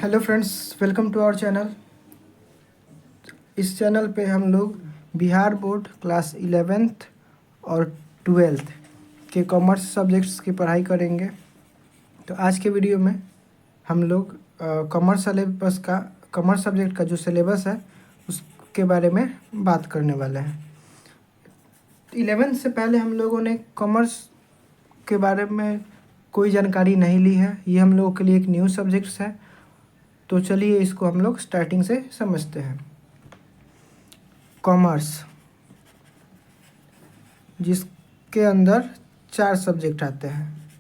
Hello friends, welcome to our channel. इस channel पे हम लोग बिहार बोर्ड क्लास 11th और 12th के कॉमर्स सब्जेक्ट्स की पढ़ाई करेंगे। तो आज के वीडियो में हम लोग कॉमर्स सब्जेक्ट का जो सिलेबस है उसके बारे में बात करने वाले हैं। 11th से पहले हम लोगों ने कॉमर्स के बारे में कोई जानकारी नहीं ली है। ये हम लोगों के लिए एक न्यू सब्जेक्ट्स है। तो चलिए इसको हम लोग स्टार्टिंग से समझते हैं। कॉमर्स, जिसके अंदर 4 सब्जेक्ट आते हैं।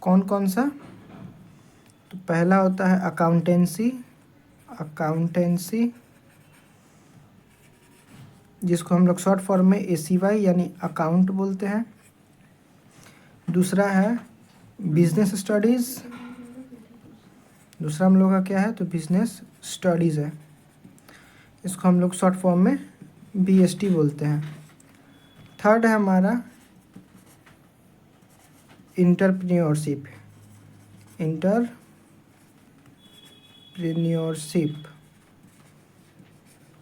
कौन कौन सा? तो पहला होता है अकाउंटेंसी, जिसको हम लोग शॉर्ट फॉर्म में ACY यानी अकाउंट बोलते हैं। दूसरा है बिजनेस स्टडीज़। दूसरा हम लोग का क्या है? तो बिजनेस स्टडीज़ है। इसको हम लोग शॉर्ट फॉर्म में BST बोलते हैं। थर्ड है हमारा इंटरप्रेन्योरशिप,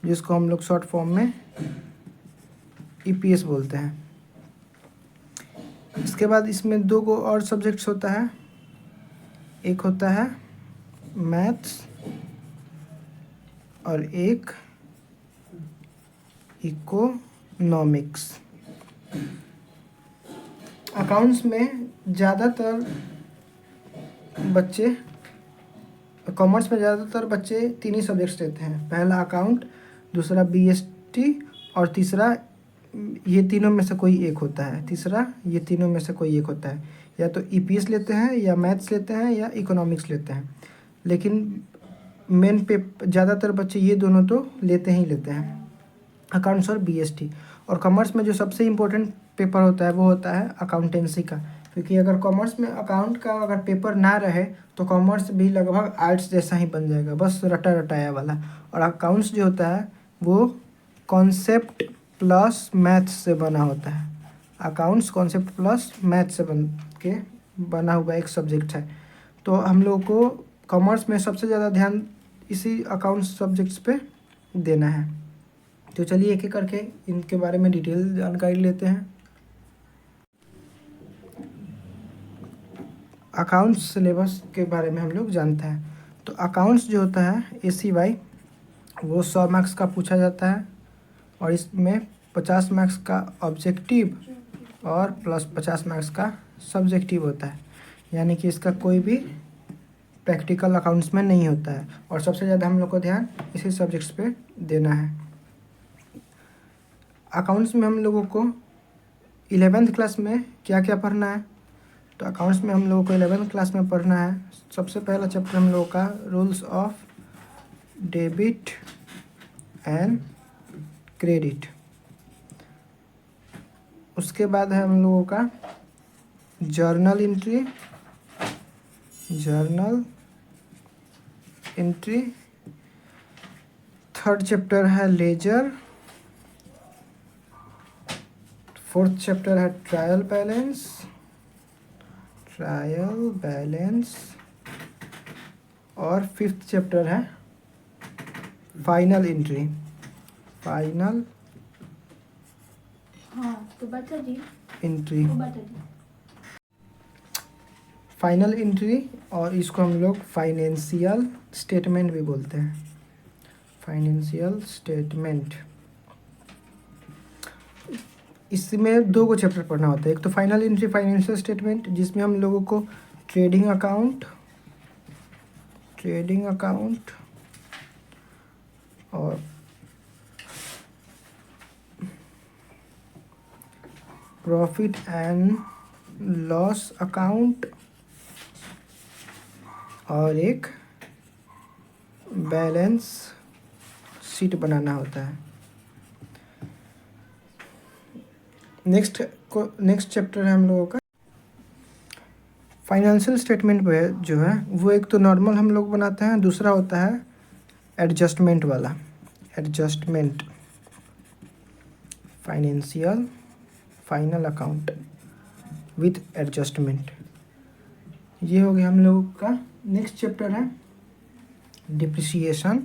जिसको हम लोग शॉर्ट फॉर्म में EPS बोलते हैं। इसके बाद इसमें 2 और सब्जेक्ट्स होता है। एक होता है मैथ्स और एक इकोनॉमिक्स। अकाउंट्स में ज़्यादातर बच्चे कॉमर्स में ज़्यादातर बच्चे 3 ही सब्जेक्ट्स लेते हैं। पहला अकाउंट, दूसरा BST और तीसरा ये तीनों में से कोई एक होता है। या तो EPS लेते हैं, या मैथ्स लेते हैं, या इकोनॉमिक्स लेते हैं। लेकिन मेन पे ज़्यादातर बच्चे ये दोनों तो लेते हैं, अकाउंट्स और BST। और कॉमर्स में जो सबसे इम्पोर्टेंट पेपर होता है वो होता है अकाउंटेंसी का। क्योंकि अगर कॉमर्स में अकाउंट का अगर पेपर ना रहे तो कॉमर्स भी लगभग आर्ट्स जैसा ही बन जाएगा, बस रटाया वाला। और अकाउंट्स जो होता है वो कॉन्सेप्ट प्लस मैथ्स से बना होता है। अकाउंट्स कॉन्सेप्ट प्लस मैथ्स से बना हुआ एक सब्जेक्ट है। तो हम लोग को कॉमर्स में सबसे ज़्यादा ध्यान इसी अकाउंट्स सब्जेक्ट्स पे देना है। तो चलिए एक एक करके इनके बारे में डिटेल जानकारी लेते हैं। अकाउंट्स सिलेबस के बारे में हम लोग जानते हैं। तो अकाउंट्स जो होता है ACY वो 100 मार्क्स का पूछा जाता है, और इसमें 50 मार्क्स का ऑब्जेक्टिव और प्लस 50 मार्क्स का सब्जेक्टिव होता है। यानी कि इसका कोई भी प्रैक्टिकल अकाउंट्स में नहीं होता है। और सबसे ज़्यादा हम लोग को ध्यान इसी सब्जेक्ट्स पे देना है। अकाउंट्स में हम लोगों को 11th क्लास में क्या क्या पढ़ना है? तो अकाउंट्स में हम लोगों को 11th क्लास में पढ़ना है सबसे पहला चैप्टर हम लोगों का rules of debit and credit. उसके बाद है हम लोगों का जर्नल एंट्री। थर्ड चैप्टर है लेजर। फोर्थ चैप्टर है ट्रायल बैलेंस। और फिफ्थ चैप्टर है फाइनल एंट्री। फाइनल एंट्री, और इसको हम लोग फाइनेंशियल स्टेटमेंट भी बोलते हैं। फाइनेंशियल स्टेटमेंट, इसमें 2 चैप्टर पढ़ना होता है। एक तो फाइनल एंट्री फाइनेंशियल स्टेटमेंट, जिसमें हम लोगों को ट्रेडिंग अकाउंट और प्रॉफिट एंड लॉस अकाउंट और एक बैलेंस शीट बनाना होता है। नेक्स्ट चैप्टर है हम लोगों का फाइनेंशियल स्टेटमेंट पे जो है वो एक तो नॉर्मल हम लोग बनाते हैं, दूसरा होता है एडजस्टमेंट वाला। फाइनल अकाउंट विथ एडजस्टमेंट, ये हो गया हम लोगों का। नेक्स्ट चैप्टर है डिप्रिसिएशन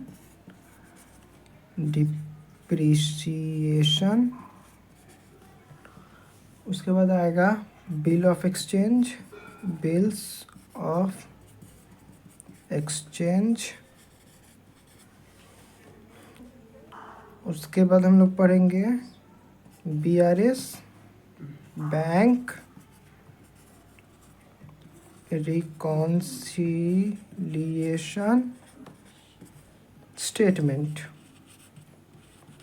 उसके बाद आएगा bill of exchange, bills of exchange. उसके बाद हम लोग पढ़ेंगे BRS, bank reconciliation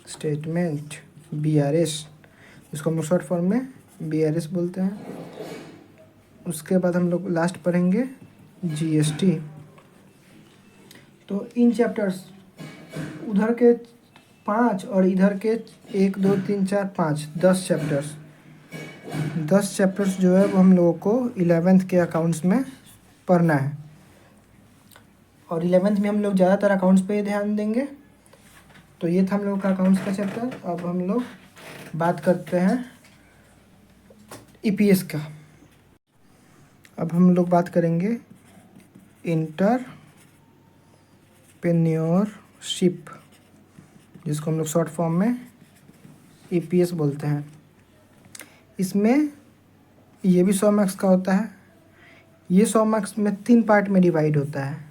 statement, BRS, इसको हम लोग शॉर्ट फॉर्म में BRS बोलते हैं। उसके बाद हम लोग लास्ट पढ़ेंगे GST। तो इन चैप्टर्स उधर के 5 और इधर के 1 2 3 4 5 10 चैप्टर्स जो है वो हम लोगों को 11th के अकाउंट्स में पढ़ना है। और 11th में हम लोग ज़्यादातर अकाउंट्स पे ध्यान देंगे। तो ये था हम लोग का अकाउंट्स का चैप्टर। अब हम लोग बात करते हैं EPS का। अब हम लोग बात करेंगे एंटरप्रेन्योरशिप, जिसको हम लोग शॉर्ट फॉर्म में EPS बोलते हैं। इसमें ये भी 100 मार्क्स का होता है। ये 100 मार्क्स में 3 पार्ट में डिवाइड होता है।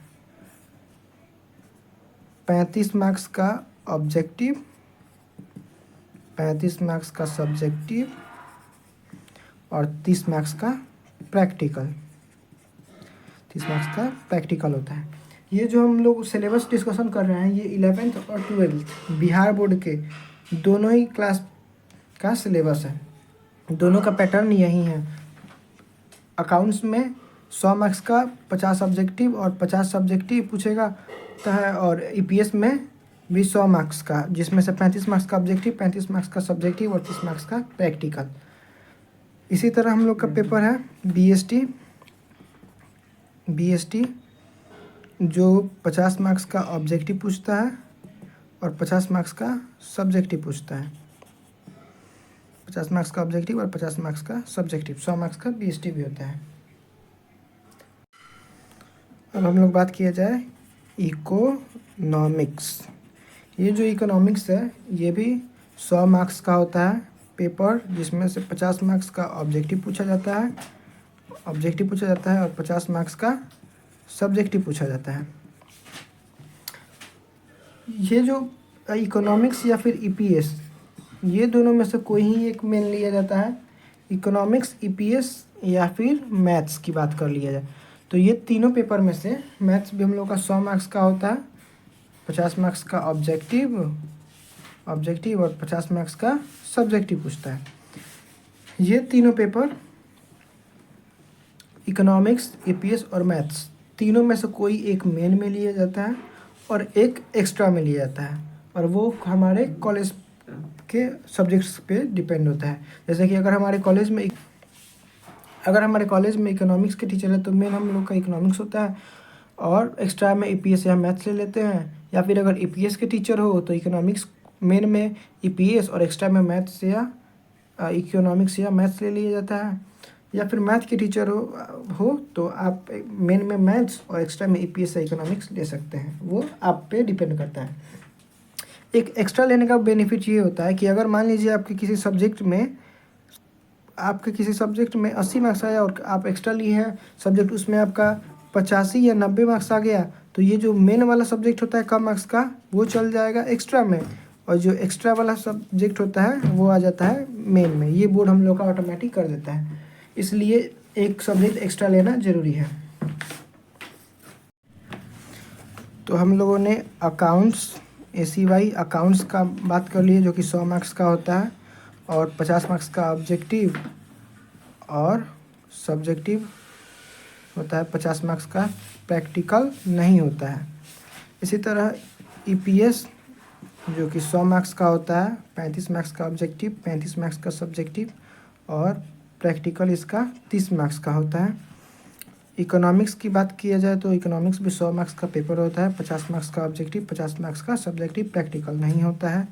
35 मार्क्स का ऑब्जेक्टिव, 35 मार्क्स का सब्जेक्टिव और 30 मार्क्स का प्रैक्टिकल। 30 मार्क्स का प्रैक्टिकल होता है। ये जो हम लोग सिलेबस डिस्कशन कर रहे हैं ये 11th और 12th बिहार बोर्ड के दोनों ही क्लास का सिलेबस है। दोनों का पैटर्न यही है। अकाउंट्स में 100 मार्क्स का 50 ऑब्जेक्टिव और 50 सब्जेक्टिव पूछेगा है, और EPS में भी 100 मार्क्स का, जिसमें से 35 मार्क्स का ऑब्जेक्टिव, 35 मार्क्स का सब्जेक्टिव और 30 मार्क्स का प्रैक्टिकल। इसी तरह हम लोग का पेपर है BST जो 50 मार्क्स का ऑब्जेक्टिव पूछता है और 50 मार्क्स का सब्जेक्टिव पूछता है। 50 मार्क्स का ऑब्जेक्टिव और 50 मार्क्स का सब्जेक्टिव, 100 मार्क्स का BST भी होता है। अब हम लोग बात किया जाए इकोनॉमिक्स। ये जो इकोनॉमिक्स है ये भी 100 मार्क्स का होता है पेपर, जिसमें से 50 मार्क्स का ऑब्जेक्टिव पूछा जाता है और 50 मार्क्स का सब्जेक्टिव पूछा जाता है। ये जो इकोनॉमिक्स या फिर EPS, ये दोनों में से कोई ही एक मेन लिया जाता है। इकोनॉमिक्स, EPS या फिर मैथ्स की बात कर लिया जाए तो ये तीनों पेपर में से मैथ्स भी हम लोग का 100 मार्क्स का होता है। 50 मार्क्स का ऑब्जेक्टिव और 50 मार्क्स का सब्जेक्टिव पूछता है। ये तीनों पेपर इकोनॉमिक्स, EPS और मैथ्स तीनों में से कोई एक मेन में लिया जाता है और एक एक्स्ट्रा में लिया जाता है, और वो हमारे कॉलेज के सब्जेक्ट्स पे डिपेंड होता है। जैसे कि अगर हमारे कॉलेज में इकोनॉमिक्स के टीचर है तो मेन हम लोग का इकोनॉमिक्स होता है, और एक्स्ट्रा में EPS या मैथ्स ले लेते हैं। या फिर अगर EPS के टीचर हो तो इकोनॉमिक्स मेन में EPS और एक्स्ट्रा में मैथ्स या इकोनॉमिक्स या मैथ्स ले लिया जाता है। या फिर मैथ के टीचर हो तो आप मेन में मैथ्स और एक्स्ट्रा में EPS या इकोनॉमिक्स ले सकते हैं, वो आप पे डिपेंड करता है। एक एक्स्ट्रा लेने का बेनिफिट ये होता है कि अगर मान लीजिए आपके किसी सब्जेक्ट में 80 मार्क्स आया और आप एक्स्ट्रा लिए हैं सब्जेक्ट, उसमें आपका 85 या 90 मार्क्स आ गया, तो ये जो मेन वाला सब्जेक्ट होता है कम मार्क्स का वो चल जाएगा एक्स्ट्रा में, और जो एक्स्ट्रा वाला सब्जेक्ट होता है वो आ जाता है मेन में। ये बोर्ड हम लोग का ऑटोमेटिक कर देता है, इसलिए एक सब्जेक्ट एक्स्ट्रा लेना ज़रूरी है। तो हम लोगों ने अकाउंट्स, ACY अकाउंट्स का बात कर लिए जो कि 100 मार्क्स का होता है, और 50 मार्क्स का ऑब्जेक्टिव और सब्जेक्टिव होता है, 50 मार्क्स का प्रैक्टिकल नहीं होता है। इसी तरह EPS जो कि 100 मार्क्स का होता है, 35 मार्क्स का ऑब्जेक्टिव, 35 मार्क्स का सब्जेक्टिव और प्रैक्टिकल इसका 30 मार्क्स का होता है। इकोनॉमिक्स की बात किया जाए तो इकोनॉमिक्स भी 100 मार्क्स का पेपर होता है, 50 मार्क्स का ऑब्जेक्टिव, 50 मार्क्स का सब्जेक्टिव, प्रैक्टिकल नहीं होता है।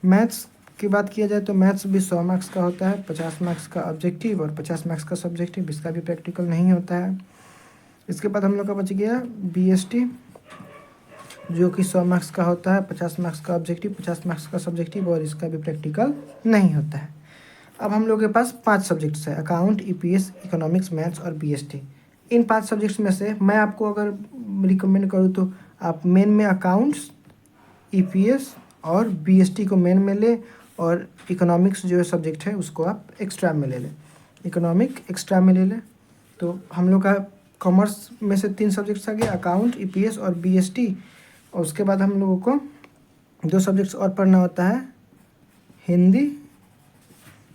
मैथ्स की बात किया जाए तो मैथ्स भी 100 मार्क्स का होता है, 50 मार्क्स का ऑब्जेक्टिव और 50 मार्क्स का सब्जेक्टिव, इसका भी प्रैक्टिकल नहीं होता है। इसके बाद हम लोग का बच गया BST। जो कि 100 मार्क्स का होता है, 50 मार्क्स का ऑब्जेक्टिव, 50 मार्क्स का सब्जेक्टिव और इसका भी प्रैक्टिकल नहीं होता है। अब हम लोग के पास 5 सब्जेक्ट्स है, अकाउंट, ईपीएस, इकोनॉमिक्स, मैथ्स और बीएसटी। इन 5 सब्जेक्ट्स में से मैं आपको अगर रिकमेंड करूँ तो आप मेन में अकाउंट्स, ईपीएस और बीएसटी को मेन में ले, और इकोनॉमिक्स जो सब्जेक्ट है उसको आप एक्स्ट्रा में ले लें, इकोनॉमिक एक्स्ट्रा में ले लें। तो हम लोग का कॉमर्स में से 3 सब्जेक्ट्स आ गए, अकाउंट, ईपीएस और बीएसटी। और उसके बाद हम लोगों को 2 सब्जेक्ट्स और पढ़ना होता है, हिंदी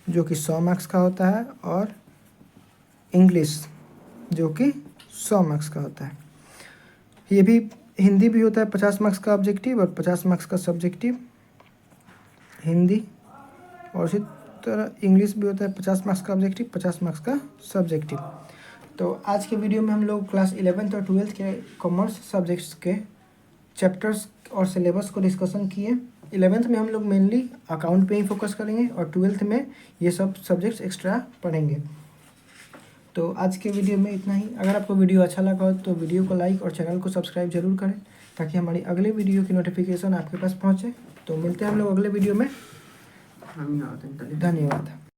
जो कि 100 मार्क्स का होता है और इंग्लिश जो कि 100 मार्क्स का होता है। ये भी हिंदी भी होता है 50 मार्क्स का ऑब्जेक्टिव और 50 मार्क्स का सब्जेक्टिव हिंदी, और इसी तरह इंग्लिश भी होता है 50 मार्क्स का ऑब्जेक्टिव, 50 मार्क्स का सब्जेक्टिव। तो आज के वीडियो में हम लोग क्लास 11th और 12th के कॉमर्स सब्जेक्ट्स के चैप्टर्स और सिलेबस को डिस्कशन किए। 11th में हम लोग मेनली अकाउंट पे ही फोकस करेंगे और 12th में ये सब सब्जेक्ट्स एक्स्ट्रा पढ़ेंगे। तो आज के वीडियो में इतना ही। अगर आपको वीडियो अच्छा लगा हो तो वीडियो को लाइक और चैनल को सब्सक्राइब जरूर करें ताकि हमारी अगले वीडियो की नोटिफिकेशन आपके पास पहुँचे। तो मिलते हैं हम लोग अगले वीडियो में। धन्यवाद।